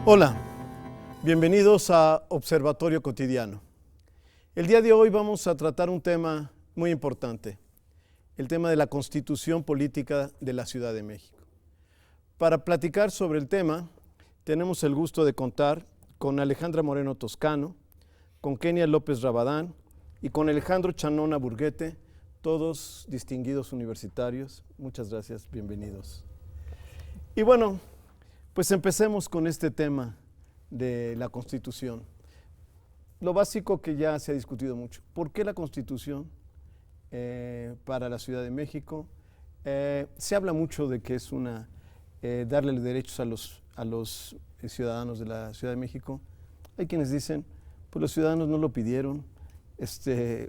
Hola, bienvenidos a Observatorio Cotidiano. El día de hoy vamos a tratar un tema muy importante, el tema de la Constitución Política de la Ciudad de México. Para platicar sobre el tema, tenemos el gusto de contar con Alejandra Moreno Toscano, con Kenia López Rabadán y con Alejandro Chanona Burguete, todos distinguidos universitarios. Muchas gracias, bienvenidos. Y bueno, pues empecemos con este tema de la Constitución. Lo básico que ya se ha discutido mucho. ¿Por qué la Constitución para la Ciudad de México? Se habla mucho de que es darle derechos a los ciudadanos de la Ciudad de México. Hay quienes dicen, pues los ciudadanos no lo pidieron,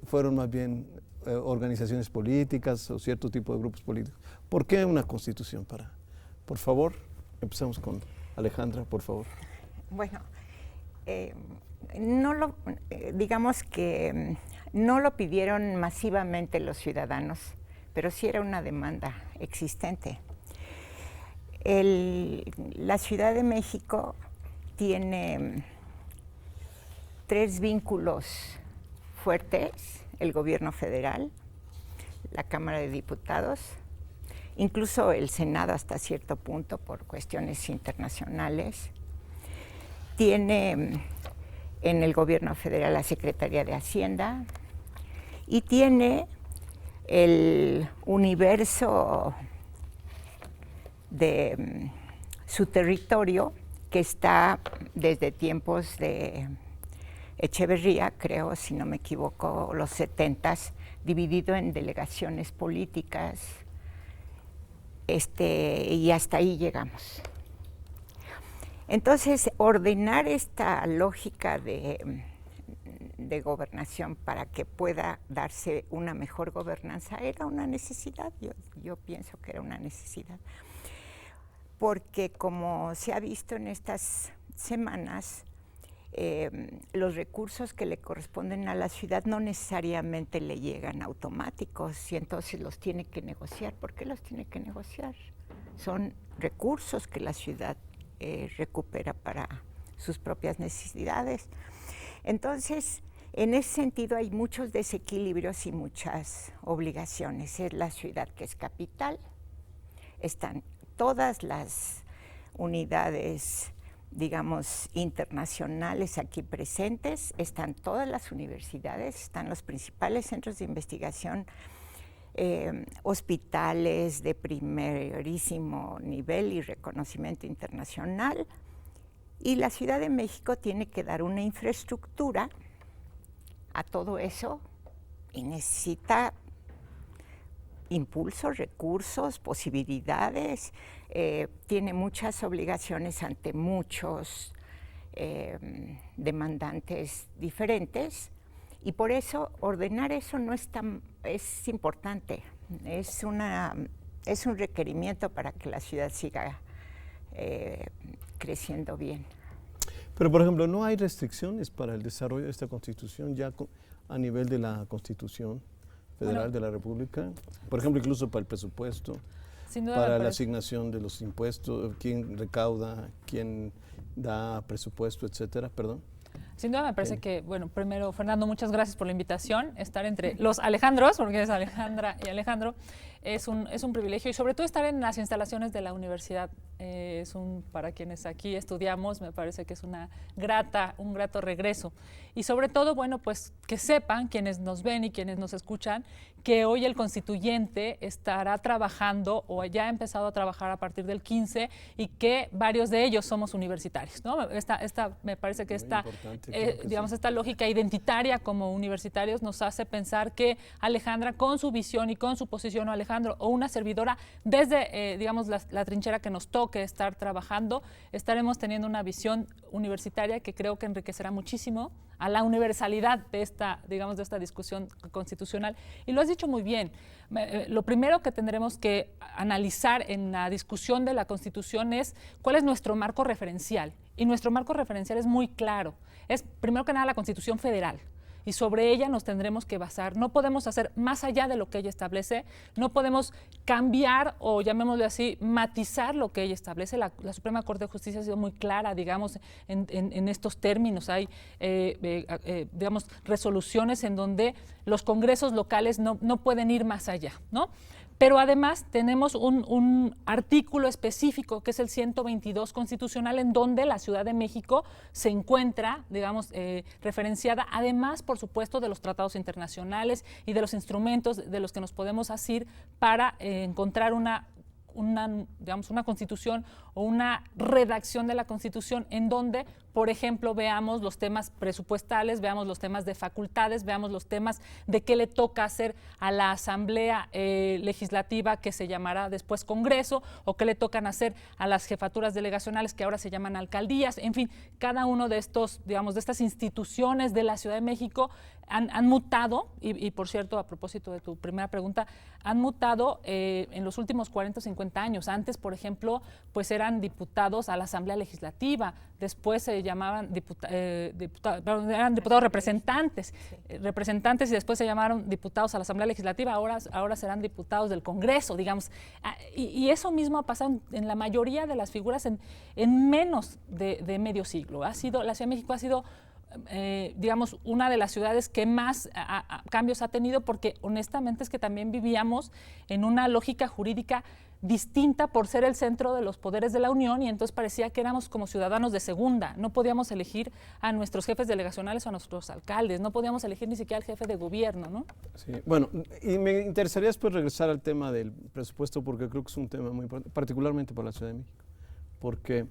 fueron más bien organizaciones políticas o cierto tipo de grupos políticos. ¿Por qué una Constitución por favor? Empezamos con Alejandra, por favor. Bueno, digamos que no lo pidieron masivamente los ciudadanos, pero sí era una demanda existente. La Ciudad de México tiene tres vínculos fuertes: el gobierno federal, la Cámara de Diputados, incluso el Senado hasta cierto punto por cuestiones internacionales. Tiene en el gobierno federal la Secretaría de Hacienda y tiene el universo de su territorio, que está desde tiempos de Echeverría, creo, si no me equivoco, los 70s, dividido en delegaciones políticas, y hasta ahí llegamos. Entonces, ordenar esta lógica de gobernación para que pueda darse una mejor gobernanza era una necesidad. Yo pienso que era una necesidad, porque como se ha visto en estas semanas, los recursos que le corresponden a la ciudad no necesariamente le llegan automáticos y entonces los tiene que negociar. ¿Por qué los tiene que negociar? Son recursos que la ciudad recupera para sus propias necesidades. Entonces, en ese sentido hay muchos desequilibrios y muchas obligaciones. Es la ciudad que es capital, están todas las unidades, digamos, internacionales aquí presentes, están todas las universidades, están los principales centros de investigación, hospitales de primerísimo nivel y reconocimiento internacional, y la Ciudad de México tiene que dar una infraestructura a todo eso y necesita impulsos, recursos, posibilidades, tiene muchas obligaciones ante muchos demandantes diferentes, y por eso ordenar eso es importante, es un requerimiento para que la ciudad siga creciendo bien. Pero, por ejemplo, ¿no hay restricciones para el desarrollo de esta Constitución ya a nivel de la Constitución Federal de la República? Por ejemplo, incluso para el presupuesto, para la asignación de los impuestos, quién recauda, quién da presupuesto, etcétera, perdón. Sin duda me parece que, bueno, primero, Fernando, muchas gracias por la invitación. Estar entre los Alejandros, porque es Alejandra y Alejandro, es un privilegio, y sobre todo estar en las instalaciones de la universidad. Para quienes aquí estudiamos, me parece que es un grato regreso. Y sobre todo, bueno, pues que sepan quienes nos ven y quienes nos escuchan que hoy el constituyente estará trabajando o ya ha empezado a trabajar a partir del 15 y que varios de ellos somos universitarios, ¿no? Me parece que digamos, esta lógica identitaria como universitarios nos hace pensar que Alejandra, con su visión y con su posición, o Alejandro, o una servidora, desde, digamos, la trinchera que nos toque estar trabajando, estaremos teniendo una visión universitaria que creo que enriquecerá muchísimo a la universalidad de esta discusión constitucional. Y lo has dicho muy bien. Lo primero que tendremos que analizar en la discusión de la Constitución es cuál es nuestro marco referencial. Y nuestro marco referencial es muy claro. Es, primero que nada, la Constitución Federal. y sobre ella nos tendremos que basar. No podemos hacer más allá de lo que ella establece, no podemos cambiar o llamémosle así, matizar lo que ella establece. La Suprema Corte de Justicia ha sido muy clara, digamos, en estos términos. Hay, digamos, resoluciones en donde los congresos locales no pueden ir más allá, ¿no? Pero además tenemos un artículo específico que es el 122 constitucional en donde la Ciudad de México se encuentra, digamos, referenciada, además, por supuesto, de los tratados internacionales y de los instrumentos de los que nos podemos asir para encontrar una constitución o una redacción de la constitución en donde, por ejemplo, veamos los temas presupuestales, veamos los temas de facultades, veamos los temas de qué le toca hacer a la Asamblea Legislativa, que se llamará después Congreso, o qué le tocan hacer a las jefaturas delegacionales, que ahora se llaman alcaldías. En fin, cada uno de estos, digamos, de estas instituciones de la Ciudad de México han mutado, y por cierto, a propósito de tu primera pregunta, han mutado en los últimos 40 o 50 años. Antes, por ejemplo, pues eran diputados a la Asamblea Legislativa, después se llamaban eran diputados representantes, representantes, y después se llamaron diputados a la Asamblea Legislativa, ahora serán diputados del Congreso, digamos. Y eso mismo ha pasado en la mayoría de las figuras en menos de medio siglo. La Ciudad de México ha sido digamos, una de las ciudades que más cambios ha tenido, porque honestamente es que también vivíamos en una lógica jurídica distinta por ser el centro de los poderes de la Unión, y entonces parecía que éramos como ciudadanos de segunda. No podíamos elegir a nuestros jefes delegacionales o a nuestros alcaldes, no podíamos elegir ni siquiera al jefe de gobierno, ¿no? Sí, bueno, y me interesaría después regresar al tema del presupuesto, porque creo que es un tema muy importante, particularmente para la Ciudad de México, porque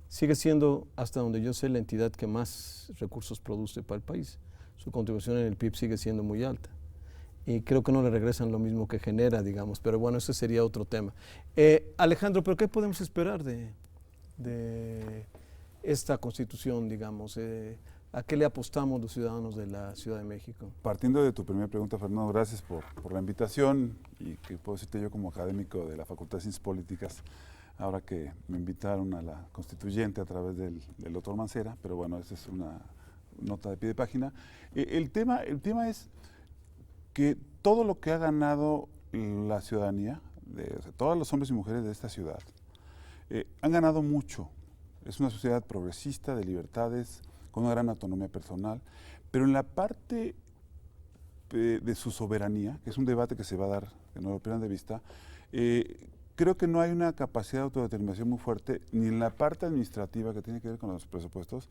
sigue siendo, hasta donde yo sé, la entidad que más recursos produce para el país. Su contribución en el PIB sigue siendo muy alta. Y creo que no le regresan lo mismo que genera, digamos, pero bueno, ese sería otro tema. Alejandro, ¿pero qué podemos esperar de esta Constitución, digamos? ¿A qué le apostamos los ciudadanos de la Ciudad de México? Partiendo de tu primera pregunta, Fernando, gracias por la invitación, y que puedo decirte yo como académico de la Facultad de Ciencias Políticas, ahora que me invitaron a la constituyente a través del doctor Mancera, pero bueno, esa es una nota de pie de página. El tema es que todo lo que ha ganado la ciudadanía, o sea, todos los hombres y mujeres de esta ciudad, han ganado mucho. Es una sociedad progresista, de libertades, con una gran autonomía personal, pero en la parte de su soberanía, que es un debate que se va a dar, que no lo pierdan de vista, creo que no hay una capacidad de autodeterminación muy fuerte, ni en la parte administrativa que tiene que ver con los presupuestos,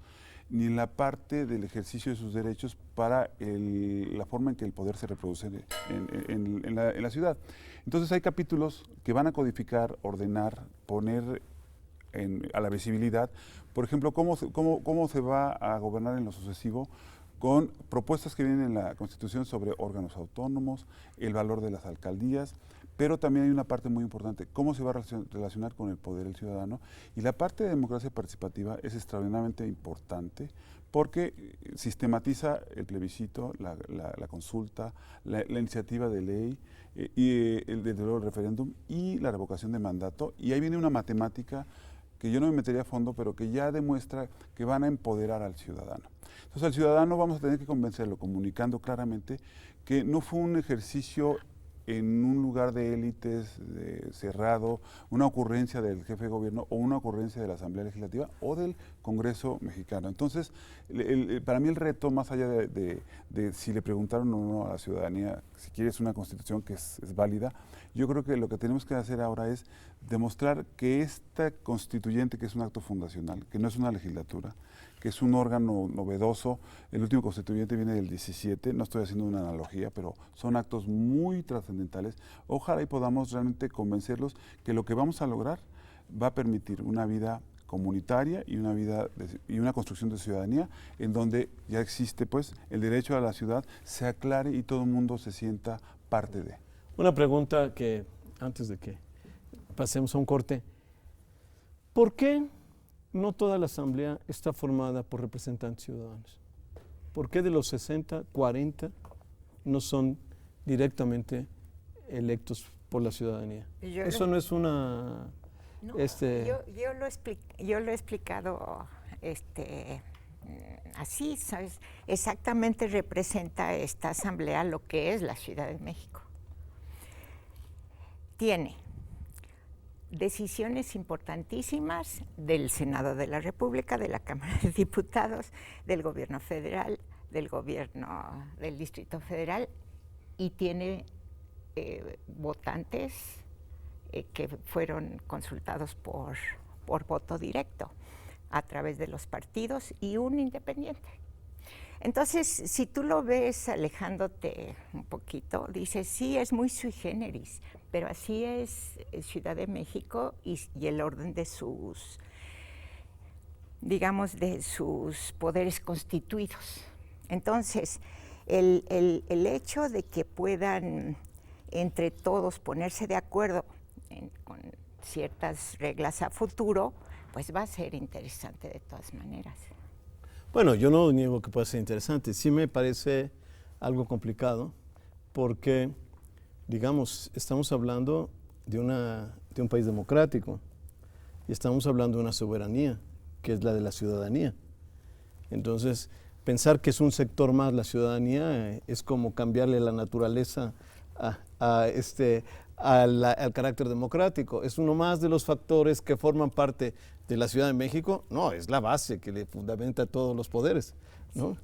ni en la parte del ejercicio de sus derechos para la forma en que el poder se reproduce en la ciudad. Entonces hay capítulos que van a codificar, ordenar, poner a la visibilidad, por ejemplo, cómo se va a gobernar en lo sucesivo, con propuestas que vienen en la Constitución sobre órganos autónomos, el valor de las alcaldías, pero también hay una parte muy importante, cómo se va a relacionar con el poder del ciudadano. Y la parte de democracia participativa es extraordinariamente importante porque sistematiza el plebiscito, la consulta, la iniciativa de ley, y desde luego el referéndum y la revocación de mandato. Y ahí viene una matemática que yo no me metería a fondo, pero que ya demuestra que van a empoderar al ciudadano. Entonces al ciudadano vamos a tener que convencerlo, comunicando claramente que no fue un ejercicio en un lugar de élites cerrado, una ocurrencia del jefe de gobierno o una ocurrencia de la Asamblea Legislativa o del Congreso mexicano. Entonces, para mí el reto, más allá de si le preguntaron o no a la ciudadanía si quieres una constitución que es válida, yo creo que lo que tenemos que hacer ahora es demostrar que esta constituyente, que es un acto fundacional, que no es una legislatura, que es un órgano novedoso. El último constituyente viene del 17, no estoy haciendo una analogía, pero son actos muy trascendentales. Ojalá y podamos realmente convencerlos que lo que vamos a lograr va a permitir una vida comunitaria y una construcción de ciudadanía en donde ya existe pues el derecho a la ciudad, se aclare y todo el mundo se sienta parte de. Una pregunta que, antes de que pasemos a un corte, ¿por qué no toda la Asamblea está formada por representantes ciudadanos? ¿Por qué de los 60, 40 no son directamente electos por la ciudadanía? Eso no es una... No, yo lo he explicado así, ¿sabes? Exactamente representa esta asamblea lo que es la Ciudad de México. Tiene decisiones importantísimas del Senado de la República, de la Cámara de Diputados, del gobierno federal, del gobierno del Distrito Federal, y tiene votantes que fueron consultados por voto directo a través de los partidos y un independiente. Entonces, si tú lo ves alejándote un poquito, dices, sí, es muy sui generis, pero así es Ciudad de México y el orden de sus, digamos, de sus poderes constituidos. Entonces, el hecho de que puedan entre todos ponerse de acuerdo con ciertas reglas a futuro, pues va a ser interesante de todas maneras. Bueno, yo no niego que pueda ser interesante, sí me parece algo complicado porque, digamos, estamos hablando de un país democrático y estamos hablando de una soberanía, que es la de la ciudadanía. Entonces, pensar que es un sector más la ciudadanía es como cambiarle la naturaleza al carácter democrático. Es uno más de los factores que forman parte de la Ciudad de México. No, es la base que le fundamenta todos los poderes, ¿no? Sí,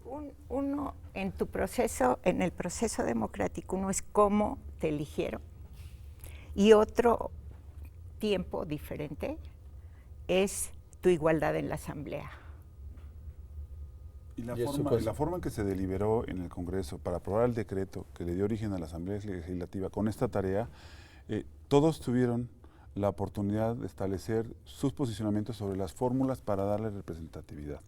uno en tu proceso, en el proceso democrático, uno es cómo te eligieron, y otro tiempo diferente es tu igualdad en la asamblea. Y la forma en que se deliberó en el Congreso para aprobar el decreto que le dio origen a la Asamblea Legislativa con esta tarea, todos tuvieron la oportunidad de establecer sus posicionamientos sobre las fórmulas para darle representatividad.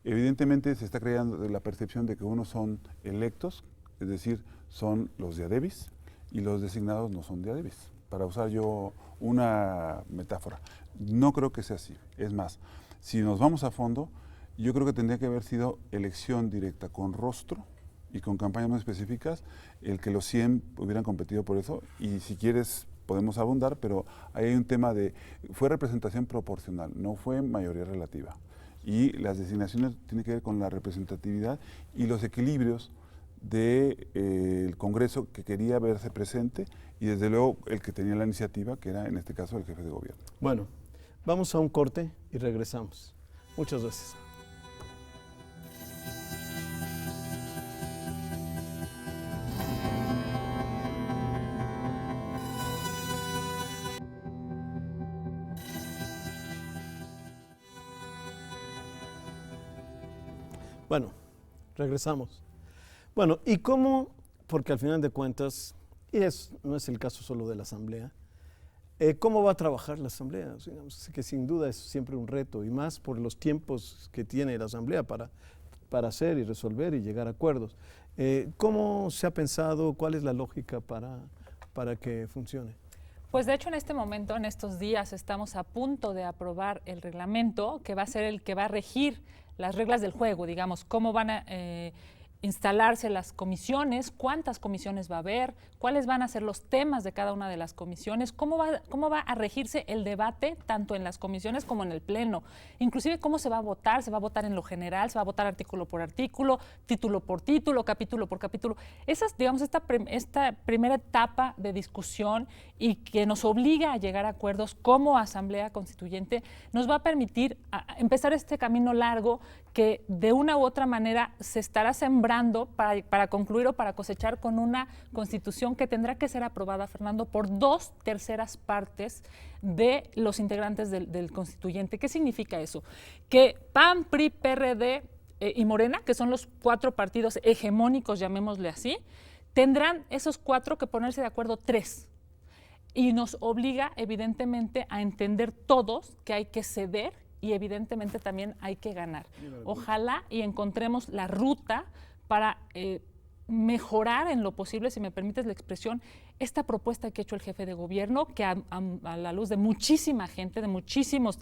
Evidentemente se está creando la percepción de que unos son electos, es decir, son los de Adebis, y los designados no son de Adebis, para usar yo una metáfora. No creo que sea así. Es más, si nos vamos a fondo, yo creo que tendría que haber sido elección directa con rostro y con campañas muy específicas, el que los 100 hubieran competido por eso, y si quieres podemos abundar, pero ahí hay un tema fue representación proporcional, no fue mayoría relativa. Y las designaciones tienen que ver con la representatividad y los equilibrios del Congreso que quería verse presente, y desde luego el que tenía la iniciativa, que era en este caso el jefe de gobierno. Bueno, vamos a un corte y regresamos. Muchas gracias. Bueno, regresamos. Bueno, ¿y cómo? Porque al final de cuentas, no es el caso solo de la Asamblea, ¿cómo va a trabajar la Asamblea? Digamos que sin duda es siempre un reto, y más por los tiempos que tiene la Asamblea para hacer y resolver y llegar a acuerdos. ¿Cómo se ha pensado? ¿Cuál es la lógica para que funcione? Pues de hecho en este momento, en estos días, estamos a punto de aprobar el reglamento que va a ser el que va a regir las reglas del juego, digamos, cómo van a instalarse las comisiones, cuántas comisiones va a haber, cuáles van a ser los temas de cada una de las comisiones, cómo va a regirse el debate tanto en las comisiones como en el pleno, inclusive cómo se va a votar en lo general, se va a votar artículo por artículo, título por título, capítulo por capítulo. Digamos, esta primera etapa de discusión y que nos obliga a llegar a acuerdos como Asamblea Constituyente nos va a permitir empezar este camino largo que de una u otra manera se estará sembrando para concluir o para cosechar con una constitución que tendrá que ser aprobada, Fernando, por 2/3 partes de los integrantes del constituyente. ¿Qué significa eso? Que PAN, PRI, PRD y Morena, que son los 4 partidos hegemónicos, llamémosle así, tendrán esos 4 que ponerse de acuerdo 3. Y nos obliga, evidentemente, a entender todos que hay que ceder y evidentemente también hay que ganar. Ojalá y encontremos la ruta para mejorar en lo posible, si me permites la expresión, esta propuesta que ha hecho el jefe de gobierno, que a la luz de muchísima gente, de muchísimos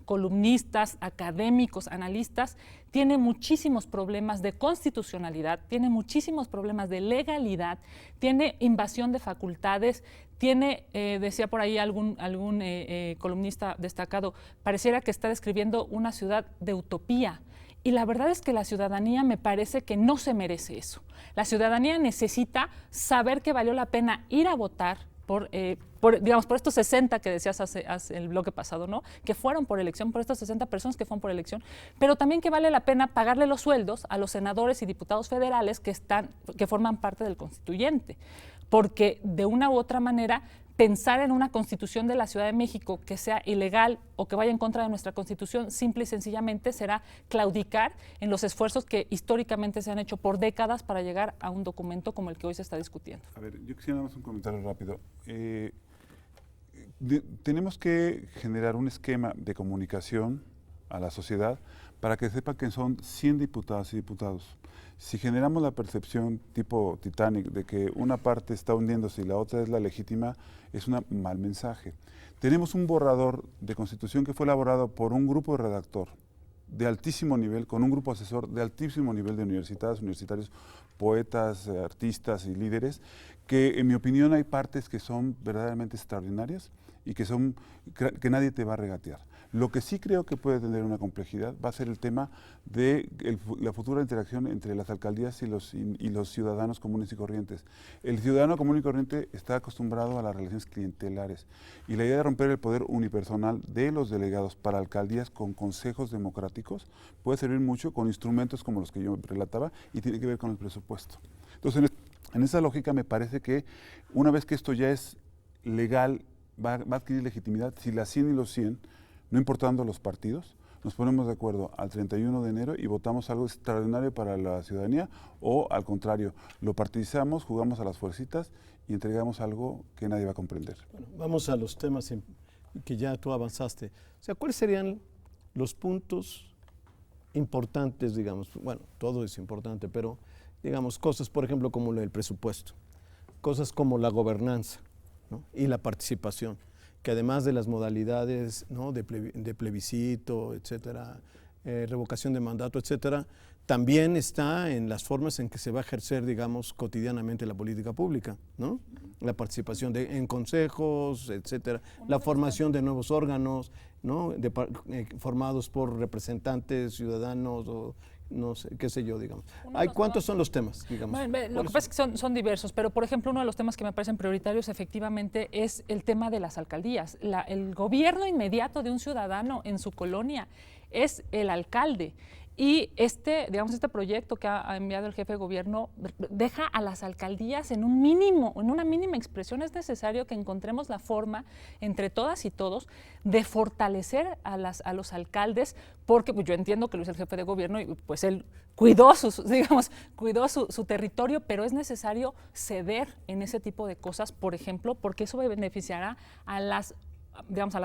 columnistas, académicos, analistas, tiene muchísimos problemas de constitucionalidad, tiene muchísimos problemas de legalidad, tiene invasión de facultades, tiene, decía por ahí algún columnista destacado, pareciera que está describiendo una ciudad de utopía. Y la verdad es que la ciudadanía me parece que no se merece eso. La ciudadanía necesita saber que valió la pena ir a votar por estos 60 que decías hace el bloque pasado, ¿no? Que fueron por elección, por estas 60 personas que fueron por elección, pero también que vale la pena pagarle los sueldos a los senadores y diputados federales que forman parte del constituyente, porque de una u otra manera pensar en una constitución de la Ciudad de México que sea ilegal o que vaya en contra de nuestra constitución, simple y sencillamente será claudicar en los esfuerzos que históricamente se han hecho por décadas para llegar a un documento como el que hoy se está discutiendo. A ver, yo quisiera más un comentario rápido. Tenemos que generar un esquema de comunicación a la sociedad para que sepan que son 100 diputadas y diputados. Si generamos la percepción tipo Titanic de que una parte está hundiéndose y la otra es la legítima, es un mal mensaje. Tenemos un borrador de constitución que fue elaborado por un grupo de redactor de altísimo nivel, con un grupo asesor de altísimo nivel de universitarios, poetas, artistas y líderes, que en mi opinión hay partes que son verdaderamente extraordinarias y que nadie te va a regatear. Lo que sí creo que puede tener una complejidad va a ser el tema de la futura interacción entre las alcaldías y los ciudadanos comunes y corrientes. El ciudadano común y corriente está acostumbrado a las relaciones clientelares y la idea de romper el poder unipersonal de los delegados para alcaldías con consejos democráticos puede servir mucho con instrumentos como los que yo relataba y tiene que ver con el presupuesto. Entonces, en esa lógica me parece que una vez que esto ya es legal, va a adquirir legitimidad si las 100 y los 100, no importando los partidos, nos ponemos de acuerdo al 31 de enero y votamos algo extraordinario para la ciudadanía, o al contrario, lo partidizamos, jugamos a las fuercitas y entregamos algo que nadie va a comprender. Bueno, vamos a los temas que ya tú avanzaste. O sea, ¿cuáles serían los puntos importantes, digamos? Bueno, todo es importante, pero digamos, cosas, por ejemplo, como el presupuesto, cosas como la gobernanza, ¿no? Y la participación, que además de las modalidades, ¿no? de plebiscito, etcétera, revocación de mandato, etcétera, también está en las formas en que se va a ejercer, digamos, cotidianamente la política pública, ¿no? La participación en consejos, etcétera, la formación de nuevos órganos, ¿no? Formados por representantes ciudadanos o no sé, qué sé yo, digamos. ¿Cuántos son los temas, digamos? Lo que pasa es que son diversos, pero por ejemplo uno de los temas que me parecen prioritarios efectivamente es el tema de las alcaldías. El gobierno inmediato de un ciudadano en su colonia es el alcalde. Y este proyecto que ha enviado el jefe de gobierno deja a las alcaldías en una mínima expresión. Es necesario que encontremos la forma entre todas y todos de fortalecer a los alcaldes, porque pues, yo entiendo que lo es el jefe de gobierno y pues él cuidó su territorio, pero es necesario ceder en ese tipo de cosas, por ejemplo, porque eso beneficiará a las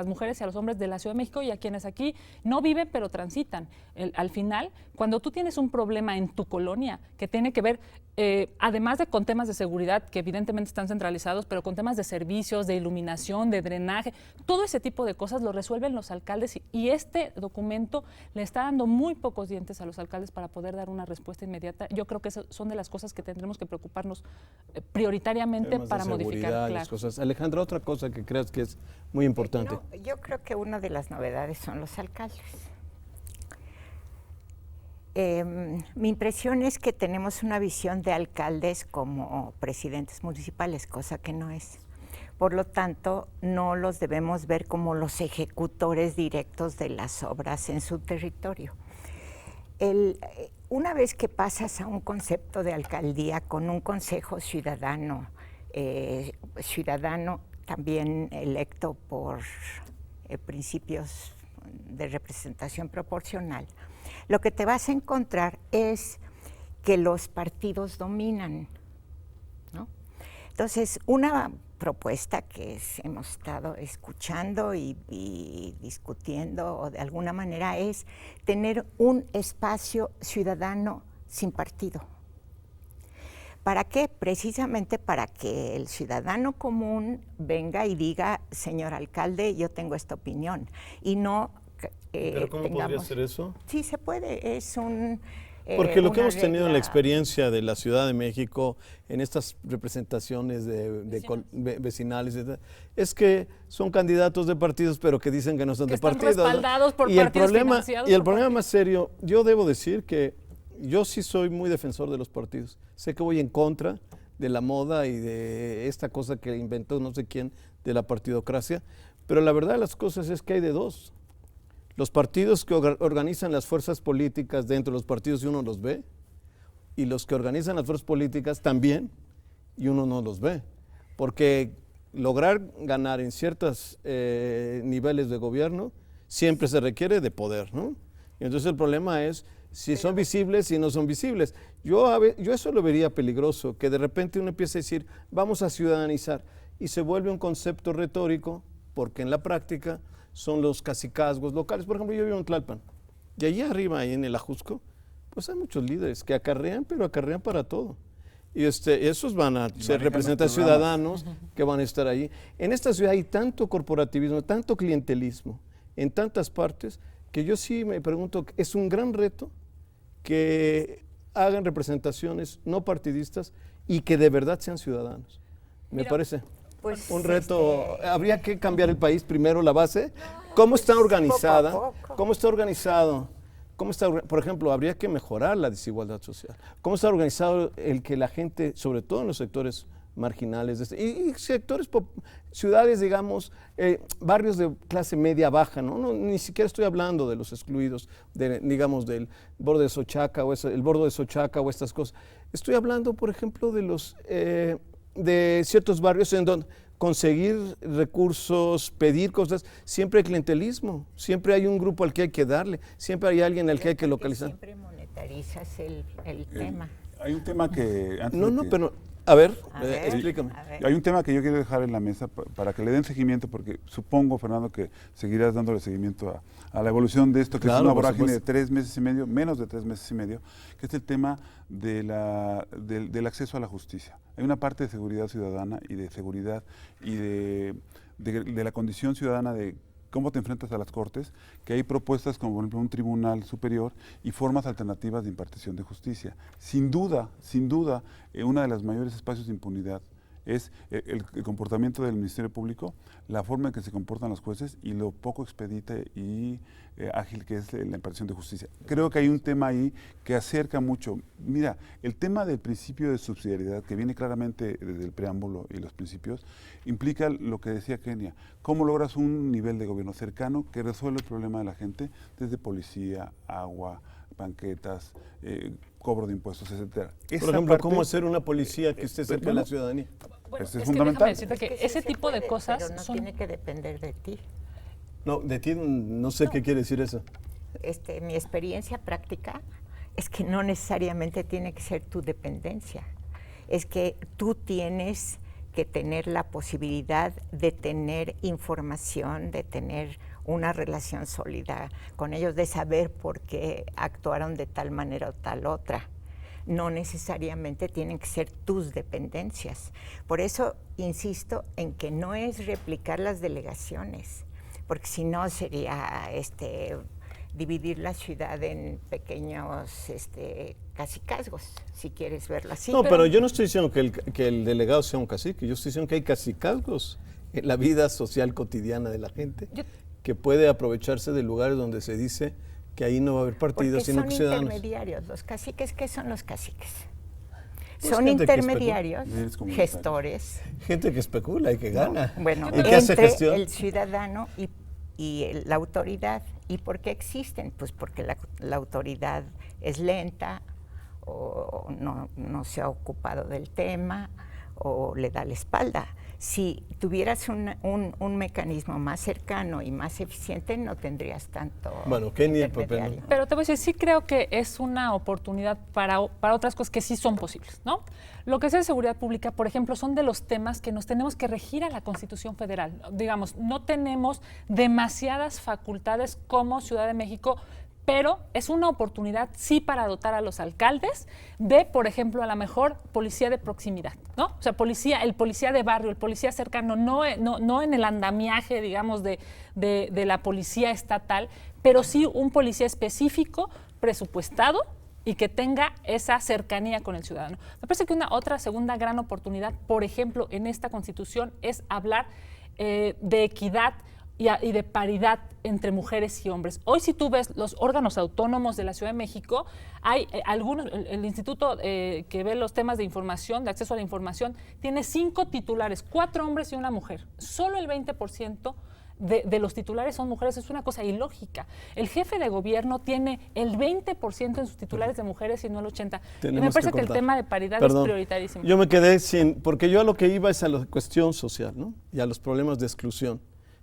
mujeres y a los hombres de la Ciudad de México y a quienes aquí no viven pero transitan. Al final, cuando tú tienes un problema en tu colonia que tiene que ver, además de con temas de seguridad que evidentemente están centralizados, pero con temas de servicios, de iluminación, de drenaje, todo ese tipo de cosas lo resuelven los alcaldes y este documento le está dando muy pocos dientes a los alcaldes para poder dar una respuesta inmediata. Yo creo que esas son de las cosas que tendremos que preocuparnos prioritariamente para modificar. Las cosas. Alejandra, otra cosa que creas que es muy importante. No, yo creo que una de las novedades son los alcaldes. Mi impresión es que tenemos una visión de alcaldes como presidentes municipales, cosa que no es. Por lo tanto, no los debemos ver como los ejecutores directos de las obras en su territorio. Una vez que pasas a un concepto de alcaldía con un consejo ciudadano también electo por principios de representación proporcional, lo que te vas a encontrar es que los partidos dominan, ¿no? Entonces, una propuesta que hemos estado escuchando y discutiendo de alguna manera es tener un espacio ciudadano sin partido. ¿Para qué? Precisamente para que el ciudadano común venga y diga, señor alcalde, yo tengo esta opinión, y no ¿Pero cómo podría ser eso? Sí, se puede. Porque lo que una hemos tenido en la regla- experiencia de la Ciudad de México, en estas representaciones vecinales, etc., es que son candidatos de partidos, pero que dicen que no son Que de están partidos, ¿no? respaldados por Y el partidos problema, financiados y el por problema partidos. más serio, yo debo decir que yo sí soy muy defensor de los partidos. Sé que voy en contra de la moda y de esta cosa que inventó no sé quién de la partidocracia, pero la verdad de las cosas es que hay de dos. Los partidos que organizan las fuerzas políticas dentro de los partidos y uno los ve, y los que organizan las fuerzas políticas también, y uno no los ve. Porque lograr ganar en ciertos niveles de gobierno siempre se requiere de poder, ¿no? Y entonces el problema es si son visibles y no son visibles. Yo eso lo vería peligroso, que de repente uno empiece a decir, vamos a ciudadanizar, y se vuelve un concepto retórico, porque en la práctica son los cacicazgos locales. Por ejemplo, yo vivo en Tlalpan, y allí arriba, ahí en el Ajusco, pues hay muchos líderes que acarrean, pero acarrean para todo. Y esos van a ser representantes ciudadanos que van a estar ahí. En esta ciudad hay tanto corporativismo, tanto clientelismo, en tantas partes, que yo sí me pregunto, es un gran reto que hagan representaciones no partidistas y que de verdad sean ciudadanos. Me parece Pues, un reto. Habría que cambiar el país primero, la base. ¿Cómo está organizada? poco a poco. ¿Cómo está organizado? Por ejemplo, habría que mejorar la desigualdad social. ¿Cómo está organizado el que la gente, sobre todo en los sectores marginales y sectores, ciudades, digamos, barrios de clase media baja, ¿no? Ni siquiera estoy hablando de los excluidos, digamos, del borde de Sochaca el borde de Sochaca o estas cosas. Estoy hablando, por ejemplo, de ciertos barrios en donde conseguir recursos, pedir cosas, siempre hay clientelismo, siempre hay un grupo al que hay que darle, siempre hay alguien al que hay que localizar. Siempre monetarizas el tema. Hay un tema que... Pero, a ver, ver, explícame. a ver. Hay un tema que yo quiero dejar en la mesa para que le den seguimiento, porque supongo, Fernando, que seguirás dándole seguimiento a la evolución de esto, que Claro, es una por vorágine de supuesto. 3 meses y medio, menos de 3 meses y medio, que es el tema del acceso a la justicia. Hay una parte de seguridad ciudadana y de seguridad y de la condición ciudadana de cómo te enfrentas a las cortes, que hay propuestas como por ejemplo un tribunal superior y formas alternativas de impartición de justicia. Sin duda, una de las mayores espacios de impunidad es el comportamiento del Ministerio Público, la forma en que se comportan los jueces y lo poco expedita y ágil que es la impartición de justicia. Creo que hay un tema ahí que acerca mucho. Mira, el tema del principio de subsidiariedad, que viene claramente desde el preámbulo y los principios, implica lo que decía Kenia, cómo logras un nivel de gobierno cercano que resuelve el problema de la gente, desde policía, agua, banquetas, cobro de impuestos, etcétera. Por ejemplo, ¿cómo hacer una policía que esté cerca de la ciudadanía? Bueno, Eso es es fundamental. que déjame decirte que ese sí tipo de puede, cosas pero no son... tiene que depender de ti. No, de ti no sé qué quiere decir eso. Mi experiencia práctica es que no necesariamente tiene que ser tu dependencia. Es que tú tienes que tener la posibilidad de tener información, de tener una relación sólida con ellos, de saber por qué actuaron de tal manera o tal otra. No necesariamente tienen que ser tus dependencias. Por eso insisto en que no es replicar las delegaciones, porque si no sería dividir la ciudad en pequeños cacicazgos, si quieres verlo así. No, pero yo no estoy diciendo que el delegado sea un cacique, yo estoy diciendo que hay cacicazgos en la vida social cotidiana de la gente, que puede aprovecharse de lugares donde se dice que ahí no va a haber partidos, porque sino son que ciudadanos. intermediarios. Los caciques, ¿qué son los caciques? Pues son gente que intermediarios, Líderes comunitarios. gestores. Gente que especula y que gana. Bueno, y que hace entre gestión. el ciudadano y la autoridad. ¿Y por qué existen? Pues porque la autoridad es lenta o no se ha ocupado del tema o le da la espalda. Si tuvieras un mecanismo más cercano y más eficiente, no tendrías tanto intermediario. Pero te voy a decir, sí creo que es una oportunidad para otras cosas que sí son posibles, ¿no? Lo que es de seguridad pública, por ejemplo, son de los temas que nos tenemos que regir a la Constitución Federal. Digamos, no tenemos demasiadas facultades como Ciudad de México, pero es una oportunidad sí para dotar a los alcaldes de, por ejemplo, a lo mejor policía de proximidad, ¿no? O sea, el policía de barrio, el policía cercano, no en el andamiaje, digamos, de la policía estatal, pero sí un policía específico, presupuestado, y que tenga esa cercanía con el ciudadano. Me parece que otra segunda gran oportunidad, por ejemplo, en esta Constitución es hablar de equidad y de paridad entre mujeres y hombres. Hoy, si tú ves los órganos autónomos de la Ciudad de México, hay algunos, el instituto que ve los temas de información, de acceso a la información, tiene 5 titulares, 4 hombres y una mujer. Solo el 20% de los titulares son mujeres. Es una cosa ilógica. El jefe de gobierno tiene el 20% en sus titulares de mujeres y no el 80%. Y me parece que el tema de paridad es prioritarísimo. Yo me quedé porque yo a lo que iba es a la cuestión social, ¿no? Y a los problemas de exclusión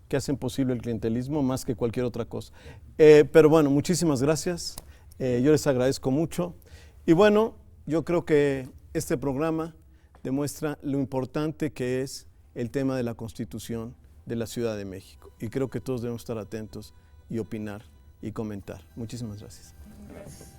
que hacen posible el clientelismo más que cualquier otra cosa. Pero bueno, muchísimas gracias. Yo les agradezco mucho. Y bueno, yo creo que este programa demuestra lo importante que es el tema de la Constitución de la Ciudad de México. Y creo que todos debemos estar atentos y opinar y comentar. Muchísimas gracias. Gracias.